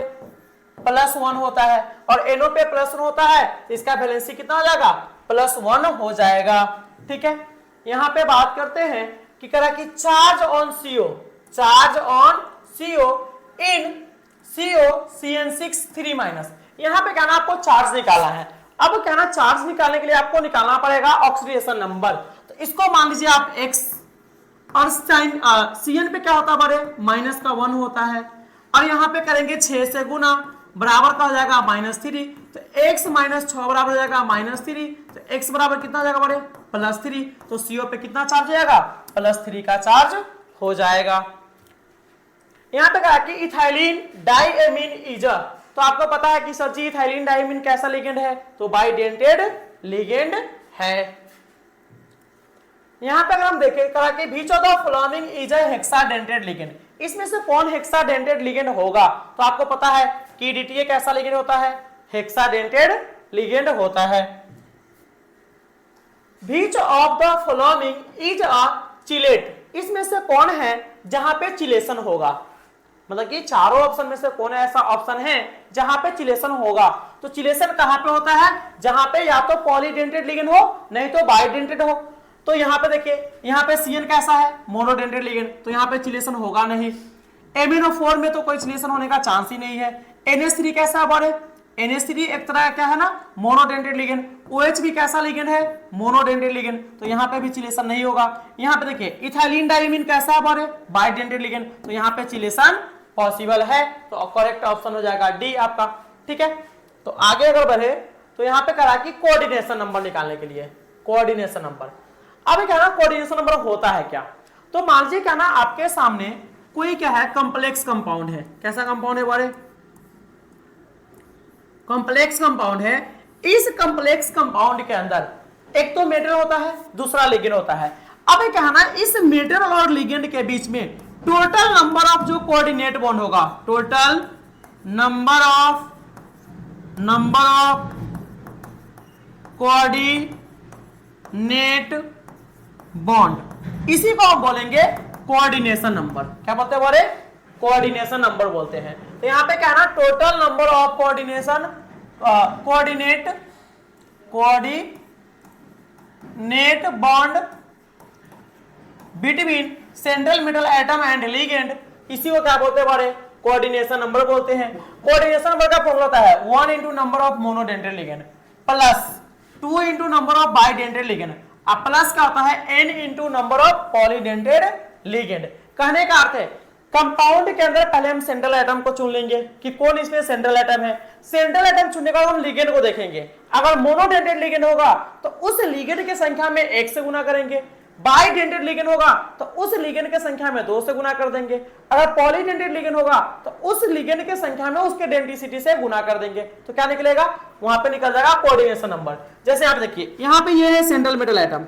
+1 होता है, और NO पे +1 होता है, तो इसका वैलेंसी कितना हो जाएगा +1 हो जाएगा। ठीक है, यहां पे बात करते हैं कि करा कि charge on CO in COCN6 यहां पे कहना आपको चार्ज निकालना है। अब कहना चार्ज निकालने के लिए आपको निकालना पड़ेगा ऑक्सीडेशन नंबर, तो इसको मान लीजिए आप x, और साइन CN पे क्या होता है बारे -1 होता है, और यहां पे करेंगे 6 से गुना, बराबर का हो जाएगा -3, तो x - 6 बराबर हो जाएगा -3, तो x बराबर कितना हो जाएगा बारे +3, तो CO पे कितना चार्ज हो जाएगा +3 का चार्ज हो जाएगा। यहां पे कहा कि इथाइलिन डाइएमीन इजर, तो आपको पता है कि सर जी इथाइलिन डाइएमीन कैसा लिगेंड है, तो बाइडेंटेड लिगेंड है। यहां पे अगर हम देखें कहा कि which of the following is a hexadentate ligand, इसमें से कौन हेक्साडेंटेड लिगेंड होगा, तो आपको पता है कि DTA कैसा लिगेंड होता है, हेक्साडेंटेड लिगेंड होता है। Which of the following is a chelate, इसमें से कौन है जहां पे चिलेशन होगा, मतलब कि चारों ऑप्शन में से कौन ऐसा ऑप्शन है जहां पे चिलेशन होगा, तो चिलेशन कहां पे होता है, जहां पे या तो पॉलीडेंटेड लिगेंड हो नहीं तो बाइडेंटेड हो। तो यहां पे देखिए, यहां पे CN कैसा है मोनोडेंटेड लिगेंड, तो यहां पे चिलेशन होगा नहीं। MnO4 में तो कोई चिलेशन होने का चांस ही नहीं है। NH3 कैसा है बड़े, NH3 एक तरह क्या है ना मोनोडेंटेड लिगेंड। OH भी कैसा लिगेंड है, मोनोडेंटेड लिगेंड, तो यहां पे भी चिलेशन नहीं होगा। यहां पे देखिए इथाइलिन डाइमीन कैसा है बड़े, बाइडेंटेड लिगेंड, तो यहां पे चिलेशन पॉसिबल है, तो करेक्ट ऑप्शन हो जाएगा D आपका। ठीक है, तो आगे अगर बढ़े तो यहां पे करा कि कोऑर्डिनेशन नंबर निकालने के लिए कोऑर्डिनेशन नंबर। अब क्या ना कोऑर्डिनेशन नंबर होता है क्या, तो मान लीजिए क्या ना आपके सामने कोई क्या है कॉम्प्लेक्स कंपाउंड है, कैसा कंपाउंड है बारे कॉम्प्लेक्स कंपाउंड है। इस कॉम्प्लेक्स कंपाउंड के अंदर एक तो मेटल होता है, दूसरा लिगेंड होता है। अब क्या है ना इस मेटल और लिगेंड के बीच में टोटल नंबर ऑफ जो कोऑर्डिनेट बॉन्ड होगा, total number of coordinate bond, इसी को हम बोलेंगे कोऑर्डिनेशन नंबर। क्या बोलते हैं बोले, कोऑर्डिनेशन नंबर बोलते हैं। तो यहां पे क्या है ना total number of coordinate bond between central metal atom and ligand, इसी को क्या बोलते हैं बारे कोऑर्डिनेशन नंबर बोलते हैं। कोऑर्डिनेशन नंबर का फॉर्मूला होता है 1 into number of monodentate ligand plus 2 into number of bidentate ligand, अब प्लस का होता है n into number of polydentate ligand. कहने का अर्थ है कंपाउंड के अंदर पहले हम सेंट्रल एटम को चुन लेंगे कि कौन इसमें सेंट्रल एटम है। सेंट्रल एटम चुनने के बाद हम लिगेंड को देखेंगे, अगर मोनोडेंटेड लिगेंड होगा तो उस लिगेंड की संख्या में 1 से गुना करेंगे, बाइडेंटेड लिगेंड होगा तो उस लिगेंड की संख्या में 2 से गुना कर देंगे, अगर पॉलीडेंटेड लिगेंड होगा तो उस लिगेंड की संख्या में उसके डेंसिटी से गुना कर देंगे, तो क्या निकलेगा वहां पे निकल जाएगा कोऑर्डिनेशन नंबर। जैसे आप देखिए यहाँ पे ये है सेंट्रल मेटल एटम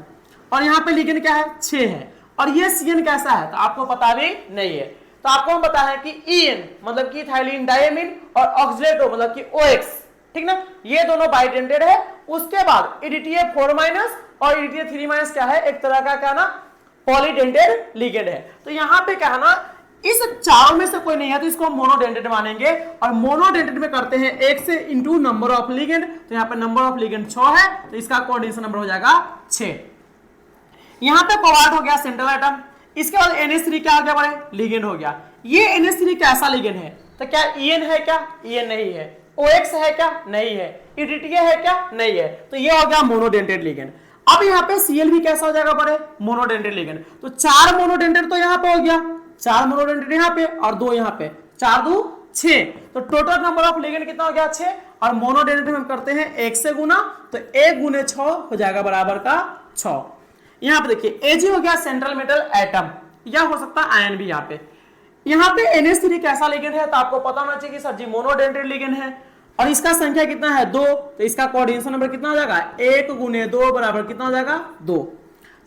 और यहाँ पे लिगेंड क्या है 6 है, और ये CN कैसा है तो आपको पता भी नहीं है, तो आपको हम पता है कि EN मतलब कि इथाइलिन डाइएमीन और ऑक्सीडेटो मतलब कि OX, ठीक ना, ये दोनों बाइडेंटेड है। उसके बाद EDTA 4- और EDTA 3- क्या है, एक तरह का क्या ना पॉलीडेंटेड लिगेंड है। तो यहाँ पे क्या है ना इस चारों में से कोई नहीं है तो इसको मोनोडेंटेड मानेंगे, और मोनोडेंटेड में करते हैं 1 से इंटू नंबर ऑफ लिगेंड, तो यहाँ पे नंबर ऑफ लिगेंड 6 है, तो इसका कोऑर्डिनेशन नंबर हो जाएगा 6। यहाँ पे कोबाल्ट हो गया सेंट्रल एटम, इसके बाद NH3 क्या हो गया बड़े लिगेंड हो गया। ये NH3 कैसा लिगेंड है, तो क्या EN है क्या, EN नहीं है। OX है क्या, नहीं है। EDTA है क्या, नहीं है, तो ये हो गया मोनोडेंटेड लिगेंड। अब यहाँ पे Cl भी कैसा हो जाएगा बड़े, मोनोडेंड्रेट लिगेंड। तो 4 मोनोडेंड्रेट तो यहाँ पे हो गया, 4 मोनोडेंड्रेट यहाँ पे और 2 यहाँ पे, 4 2 6, तो टोटल नंबर ऑफ लिगेंड कितना हो गया 6। और मोनोडेंड्रेट हम करते हैं 1 से गुना, तो 1 गुने 6 हो जाएगा बराबर का 6। यहाँ पे देखिए Ag हो गया सेंट्रल मेटल एटम, या हो सकता है आयन भी। यहाँ पे NH3 कैसा लिगेंड है, तो आपको पता होना चाहिए कि सर जी मोनोडेंड्रेट लिगेंड है और इसका संख्या कितना है 2, तो इसका कोऑर्डिनेशन नंबर कितना हो जाएगा 1 गुने 2 बराबर कितना हो जाएगा 2।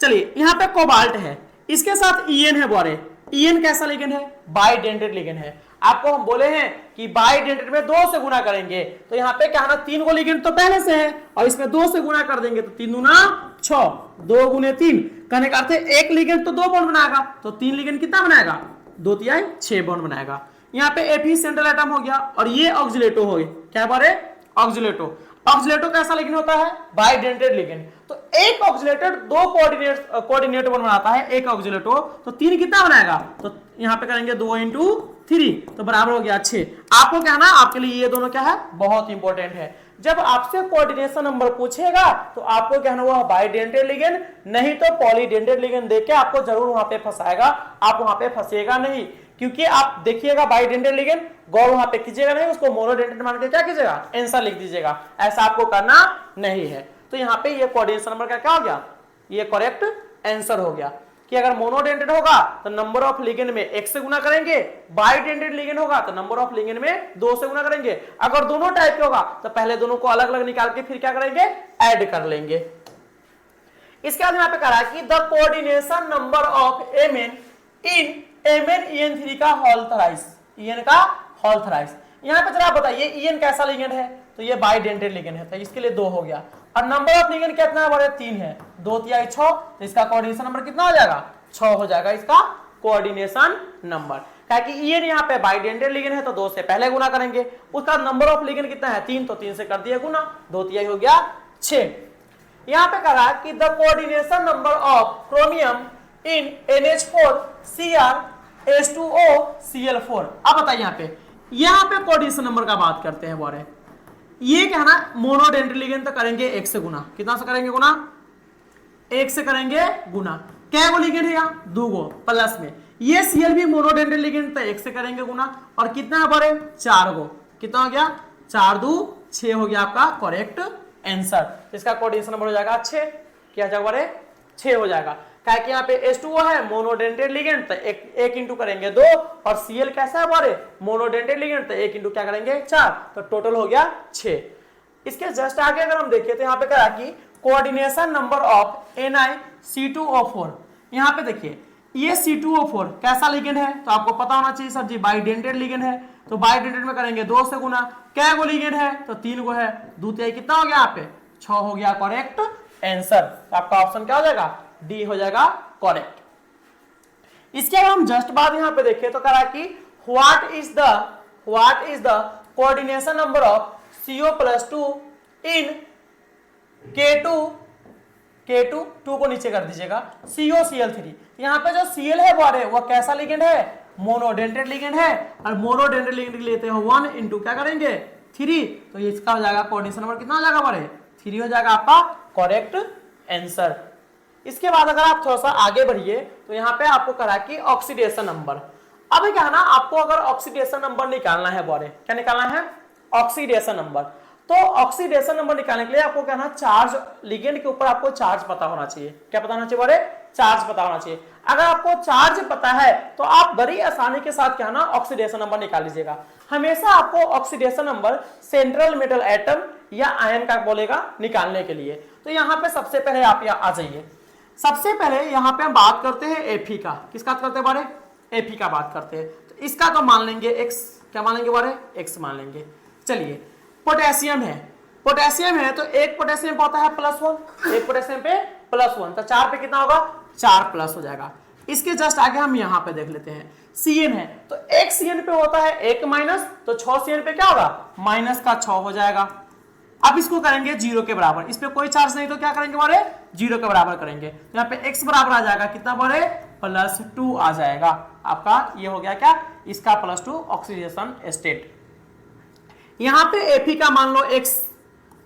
चलिए यहाँ पे कोबाल्ट है, इसके साथ EN है बोरे, EN कैसा लिगेंड है, बाइडेंड्रेट लिगेंड है। आपको हम बोले हैं कि बाइडेंड्रेट में 2 से गुना करेंगे, तो यहाँ पे क्या है ना 3 को लिगेंड तो पहले से है और इसमें 2 से गुना कर देंगे तो 3 दूना 6, 2 गुने 3, कहने का अर्थ है 1 लिगेंड तो 2 बॉन्ड बनाएगा, तो 3 लिगेंड कितना बनाएगा 2 तिहाई 6 बॉन्ड बनाएगा। यहाँ पे Fe सेंट्रल एटम हो गया और ये ऑक्सिलेटो हो गया, क्या बारे ऑक्सिलेटो। ऑक्सिलेटो कैसा लिगेंड होता है, बाइडेंड्रेट लिगेंड। तो एक ऑक्सिलेटर 2 कोऑर्डिनेट बनाता है, एक ऑक्सिलेटो, तो 3 कितना बनाएगा, तो यहाँ पे करेंगे 2 इंटू 3, तो बराबर हो गया 6। आपको क्या ना, आपके लिए ये दोनों क्या है बहुत इंपॉर्टेंट है। जब आपसे कोऑर्डिनेशन नंबर पूछेगा तो आपको क्या है वो बाइडेंड्रेट लिगेंड नहीं तो पॉलीडेंड्रेट लिगेंड देके आपको जरूर वहां पे फंसाएगा, आप वहां पे फंसेगा नहीं, क्योंकि आप देखिएगा बाइडेंड्रेट लिगेंड गौर वहां पे कीजिएगा नहीं, उसको मोनोडेंड्रेट मान के क्या कीजिएगा आंसर लिख दीजिएगा, ऐसा आपको करना नहीं है। तो यहाँ पे ये कोऑर्डिनेशन नंबर का क्या हो गया, ये करेक्ट आंसर हो गया कि अगर मोनोडेंड्रेट होगा तो नंबर ऑफ लिगेंड में 1 से गुना करेंगे, बाइडेंड्रेट लिगेंड होगा तो नंबर ऑफ लिगेंड में 2 से गुना करेंगे। अगर दोनों टाइप के होगा तो पहले दोनों को अलग अलग निकाल के फिर क्या करेंगे ऐड कर लेंगे। इसके बाद यहाँ पे कहा कि the coordination number of Mn in MnEn3 का होल थराइस, En का होल थराइस। यहाँ पे जरा बताइए En कैसा लिगेंड है, तो ये बाइडेंड्रेट लिगेंड है, तो इसके लिए 2 हो गया। और नंबर ऑफ लिगेंड कितना है बड़े 3 है, 2 तिहाई 6, तो इसका कोऑर्डिनेशन नंबर कितना हो जाएगा 6 हो जाएगा इसका कोऑर्डिनेशन नंबर। क्या कि En यहाँ पे बाइडेंड्रेट लिगेंड है तो 2 से पहले गुना करेंगे, उसका नंबर ऑफ लिगेंड कितना है 3, तो 3 से कर दिया गुना, 2 तिहाई हो गया 6। यहाँ पे कहा कि the coordination number of chromium in NH4Cr H2O Cl4। अब बताइए यहाँ पे कोऑर्डिनेशन नंबर का बात करते हैं बोरे, ये क्या है ना मोनोडेंड्रेट लिगेंड तो करेंगे 1 से गुना, कितना से करेंगे गुना 1 से करेंगे गुना, क्या गो लिगेंड है यहाँ 2 गो प्लस में, ये Cl भी मोनोडेंड्रेट लिगेंड तो 1 से करेंगे गुना, और कितना है बड़े 4 गो, कितना हो गया 4 2 6 हो गया आपका करेक्ट आंसर। इसका कोऑर्डिनेशन नंबर हो जाएगा 6, क्या जाएगा बड़े 6 हो जाएगा। क्या कि यहाँ पे H2O है मोनोडेंड्रेट लिगेंड तो 1 इंटू करेंगे 2, और Cl कैसा है बारे मोनोडेंड्रेट लिगेंड तो 1 इंटू क्या करेंगे 4, तो टोटल हो गया 6। इसके जस्ट आगे अगर हम देखें तो यहाँ पे कहा कि कोऑर्डिनेशन नंबर ऑफ NiC2O4। यहाँ पे देखिए ये C2O4 कैसा लिगेंड है, तो आपको पता होना चाहिए सर जी बाइडेंड्रेट लिगेंड है, तो बाइडेंड्रेट में करेंगे 2 से गुना, क्या गो लिगेंड है तो 3 गो है, 2 तिहाई कितना हो गया यहाँ पे 6 हो गया करेक्ट आंसर। तो आपका ऑप्शन क्या हो जाएगा डी हो जाएगा करेक्ट। इसके बाद हम जस्ट बाद यहाँ पे देखें तो कहा कि what is the coordination number of CO+2 in K2 2 को नीचे कर दीजिएगा COCl3। यहाँ पे जो Cl है वो कैसा लिगेंड है मोनोडेंड्रेट लिगेंड है, और मोनोडेंड्रेट लिगेंड लेते हैं 1 इंटू क्या करेंगे 3, तो इसका हो जाएगा कोऑर्डिनेशन नंबर कितना हो जाएगा बारे 3 हो जाएगा आपका करेक्ट आंसर। इसके बाद अगर आप थोड़ा सा आगे बढ़िए तो यहाँ पे आपको करा कि ऑक्सीडेशन नंबर। अब क्या है ना आपको अगर ऑक्सीडेशन नंबर निकालना है बोरे, क्या निकालना है ऑक्सीडेशन नंबर, तो ऑक्सीडेशन नंबर निकालने के लिए आपको क्या ना चार्ज लिगेंड के ऊपर आपको चार्ज पता होना चाहिए, क्या पता होना चाहिए बोरे चार्ज पता होना चाहिए। अगर आपको चार्ज पता है तो आप बड़ी आसानी के साथ क्या ना ऑक्सीडेशन नंबर निकाल लीजिएगा। हमेशा आपको oxidation number central metal atom या आयन का बोलेगा निकालने के लिए। तो यहाँ पे सबसे पहले आप यहाँ आ जाइए, सबसे पहले यहाँ पे हम बात करते हैं Fe का, किसका करते हैं बारे Fe का बात करते हैं, तो इसका तो मान लेंगे x, क्या मान लेंगे बारे x मान लेंगे। चलिए पोटेशियम है तो एक पोटेशियम पे होता है +1, एक पोटेशियम पे +1, तो 4 पे कितना होगा 4 प्लस हो जाएगा। इसके जस्ट आगे हम यहाँ पे देख लेते हैं Cn है तो एक Cn पे होता है 1 माइनस, तो 6 Cn पे क्या होगा माइनस का 6 हो जाएगा। अब इसको करेंगे 0 के बराबर, इस पे कोई चार्ज नहीं तो क्या करेंगे बारे 0 के बराबर करेंगे, तो यहाँ पे x बराबर आ जाएगा कितना बारे +2 आ जाएगा आपका, ये हो गया क्या इसका +2 ऑक्सीडेशन स्टेट। यहाँ पे Fe का मान लो x,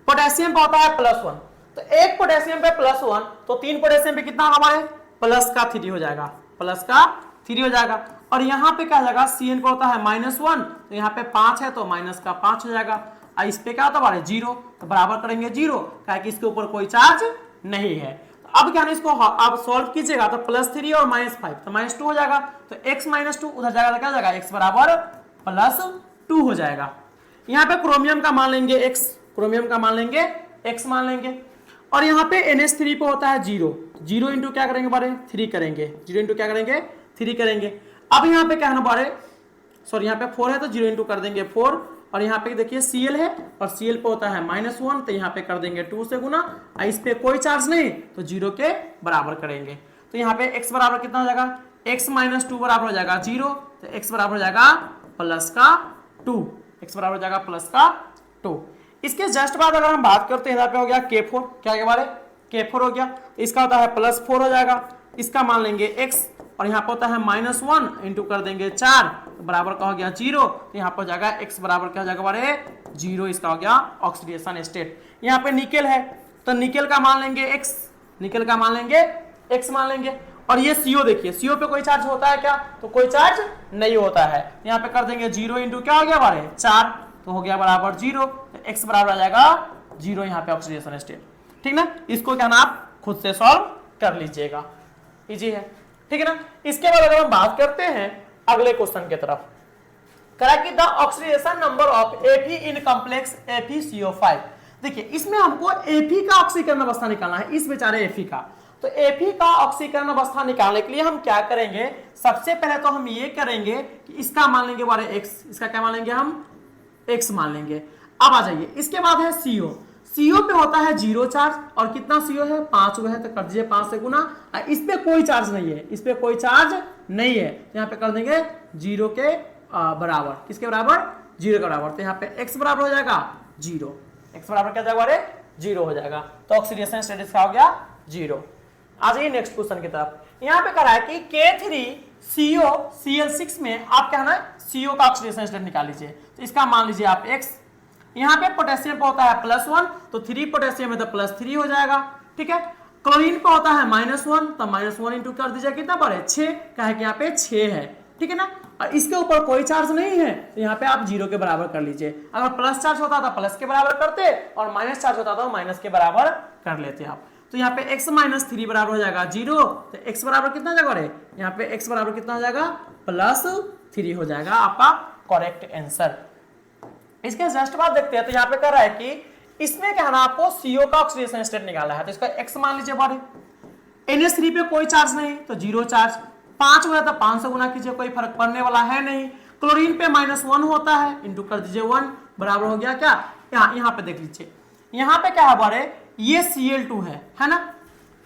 पोटेशियम पे होता है +1, तो एक पोटेशियम पे +1, तो 3 पोटेशियम पे कितना हमारे +3 हो जाएगा, +3 हो जाएगा। और यहाँ पे क्या हो जाएगा, Cn पे होता है -1, तो यहाँ पे 5 है तो -5 हो जाएगा। और इस पे क्या होता है 0, तो बराबर करेंगे 0, क्या कि इसके ऊपर कोई चार्ज नहीं है। तो अब क्या है इसको आप सॉल्व कीजिएगा, तो +3 और -5 तो -2 हो जाएगा, तो x -2 उधर जाएगा तो क्या हो जाएगा, x बराबर +2 हो जाएगा। यहाँ पे क्रोमियम का मान लेंगे x, क्रोमियम का मान लेंगे x मान लेंगे। और यहाँ पे NH3 पे होता है 0, 0 इंटू क्या करेंगे बारे 3 करेंगे, 0 इंटू क्या करेंगे 3 करेंगे। अब यहाँ पे क्या है ना बारे, सॉरी यहाँ पे 4 है तो 0 इंटू कर देंगे 4। और यहाँ पे देखिए Cl है और Cl पे होता है -1, तो यहाँ पे कर देंगे 2 से गुना, और इस पे कोई चार्ज नहीं तो 0 के बराबर करेंगे। तो यहाँ पे x बराबर कितना हो जाएगा, x -2 बराबर हो जाएगा 0, तो x बराबर हो जाएगा +2, x बराबर हो जाएगा +2। इसके जस्ट बाद अगर हम बात करते हैं यहाँ पे हो गया K4, क्या के बारे K4 हो गया, तो इसका होता है +4 हो जाएगा, इसका मान लेंगे x, और यहाँ पे होता है -1 इंटू कर देंगे 4, तो बराबर का हो गया 0, तो यहाँ पर हो जाएगा x बराबर क्या हो जाएगा बारे 0, इसका हो गया ऑक्सीडेशन स्टेट। यहाँ पे निकेल है तो निकेल का मान लेंगे x, निकेल का मान लेंगे x मान लेंगे। और ये CO देखिए, CO पे कोई चार्ज होता है क्या, तो कोई चार्ज नहीं होता है, यहाँ पे कर देंगे 0 इंटू क्या हो गया बारे 4, तो हो गया बराबर 0, तो x बराबर आ जाएगा 0 यहाँ पे ऑक्सीडेशन स्टेट। ठीक ना, इसको क्या ना आप खुद से सॉल्व कर लीजिएगा, इजी है, ठीक है ना। इसके बाद अगर हम बात करते हैं अगले क्वेश्चन की तरफ, करा कि the oxidation number of Fe in complex FeCO5। देखिए इसमें हमको Fe का ऑक्सीकरण अवस्था निकालना है, इस बेचारे Fe का। तो Fe का ऑक्सीकरण अवस्था निकालने के लिए हम क्या करेंगे, सबसे पहले तो हम ये करेंगे कि इसका मान लेंगे बारे x, इसका क्या मान लेंगे हम x मान लेंगे। अब आ जाइए, इसके बाद है CO, CO पे होता है 0 चार्ज, और कितना CO है 5 हुआ है, तो कर दीजिए 5 से गुना, इस पे कोई चार्ज नहीं है, इस पे कोई चार्ज नहीं है, तो यहाँ पे कर देंगे 0 के बराबर, किसके बराबर 0 के बराबर, तो यहाँ पे x बराबर हो जाएगा 0, x बराबर क्या जाएगा 0 हो जाएगा, तो ऑक्सीडेशन स्टेटस का हो गया 0। आ जाइए नेक्स्ट क्वेश्चन की तरफ। यहाँ पे कह रहा है कि K3COCl6 में आप क्या है ना CO का ऑक्सीडेशन स्टेट निकाल लीजिए, तो इसका मान लीजिए आप x। यहाँ पे पोटेशियम पे होता है +1, तो 3 पोटेशियम है तो +3 हो जाएगा, ठीक है। क्लोरीन पे होता है -1, तो -1 इंटू कर दीजिए कितना बड़े 6, कहे कि यहाँ पे 6 है, ठीक है ना। और इसके ऊपर कोई चार्ज नहीं है, तो यहाँ पे आप 0 के बराबर कर लीजिए। अगर प्लस चार्ज होता तो प्लस के बराबर करते, और माइनस चार्ज होता तो माइनस के बराबर कर लेते आप। तो यहाँ पे x -3 बराबर हो जाएगा 0, तो x बराबर कितना जाएगा रे, यहाँ पे x बराबर कितना हो जाएगा +3 हो जाएगा आपका करेक्ट आंसर। इसके जस्ट बाद देखते हैं, तो यहाँ पे कह रहा है कि इसमें क्या है ना आपको CO का ऑक्सीडेशन स्टेट निकाला है, तो इसका x मान लीजिए बारे। NH3 पे कोई चार्ज नहीं तो 0 चार्ज, 5 हो तो 5 से गुना कीजिए, कोई फर्क पड़ने वाला है नहीं। क्लोरीन पे -1 होता है, इंटू कर दीजिए 1, बराबर हो गया क्या, यहाँ पे देख लीजिए, यहाँ पे क्या है बारे, ये Cl2 है ना,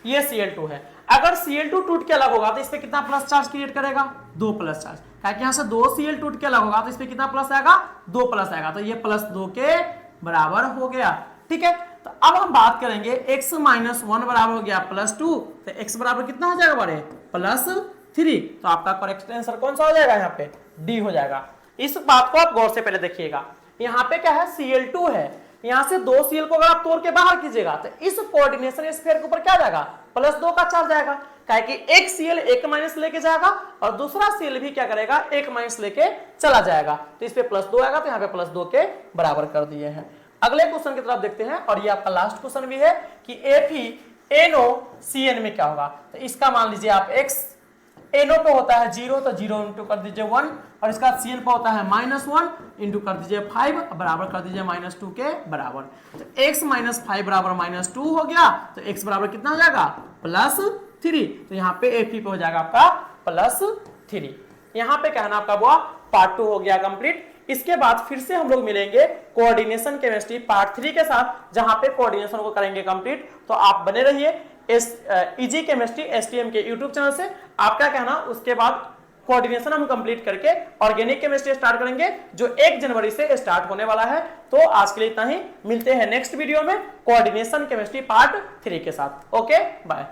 ये Cl2 है। अगर Cl2 टूट के अलग होगा तो इस पे कितना प्लस चार्ज क्रिएट करेगा, 2 प्लस चार्ज, क्योंकि यहाँ से 2 Cl टूट के अलग होगा तो इस पे कितना प्लस आएगा, 2 प्लस आएगा, तो ये +2 के बराबर हो गया, ठीक है। तो अब हम बात करेंगे x -1 बराबर हो गया +2, तो x बराबर कितना हो जाएगा बारे +3, तो आपका करेक्ट आंसर कौन सा हो जाएगा, यहाँ पे D हो जाएगा। इस बात को आप गौर से पहले देखिएगा, यहाँ पे क्या है Cl2 है, यहाँ से 2 Cl को अगर आप तोड़ के बाहर कीजिएगा तो इस कोऑर्डिनेशन स्फीयर के ऊपर क्या जाएगा, +2 का चार्ज जाएगा, कि एक Cl एक माइनस लेके जाएगा और दूसरा Cl भी क्या करेगा, एक माइनस लेके चला जाएगा, तो इस पे +2 आएगा, तो यहाँ पे +2 के बराबर कर दिए हैं। अगले क्वेश्चन की तरफ देखते हैं, और ये आपका लास्ट क्वेश्चन भी है कि FeNOCN में क्या होगा, तो इसका मान लीजिए आप x, NO पे होता है 0, तो 0 इंटू कर दीजिए 1, और इसका Cn पे होता है -1 इंटू कर दीजिए 5, बराबर कर दीजिए -2 के बराबर, तो x -5 बराबर -2 हो गया, तो x बराबर कितना हो जाएगा +3, तो यहाँ पे Fe पे हो जाएगा आपका +3। यहाँ पे कहना आपका वो पार्ट 2 हो गया कंप्लीट। इसके बाद फिर से हम लोग मिलेंगे कोऑर्डिनेशन केमिस्ट्री पार्ट 3 के साथ, जहां पे कोऑर्डिनेशन को करेंगे कंप्लीट। तो आप बने रहिए इजी केमिस्ट्री STM के यूट्यूब चैनल से। आपका कहना उसके बाद कोऑर्डिनेशन हम कंप्लीट करके ऑर्गेनिक केमिस्ट्री स्टार्ट करेंगे, जो 1 जनवरी से स्टार्ट होने वाला है। तो आज के लिए इतना ही, मिलते हैं नेक्स्ट वीडियो में कोऑर्डिनेशन केमिस्ट्री पार्ट 3 के साथ। Okay bye.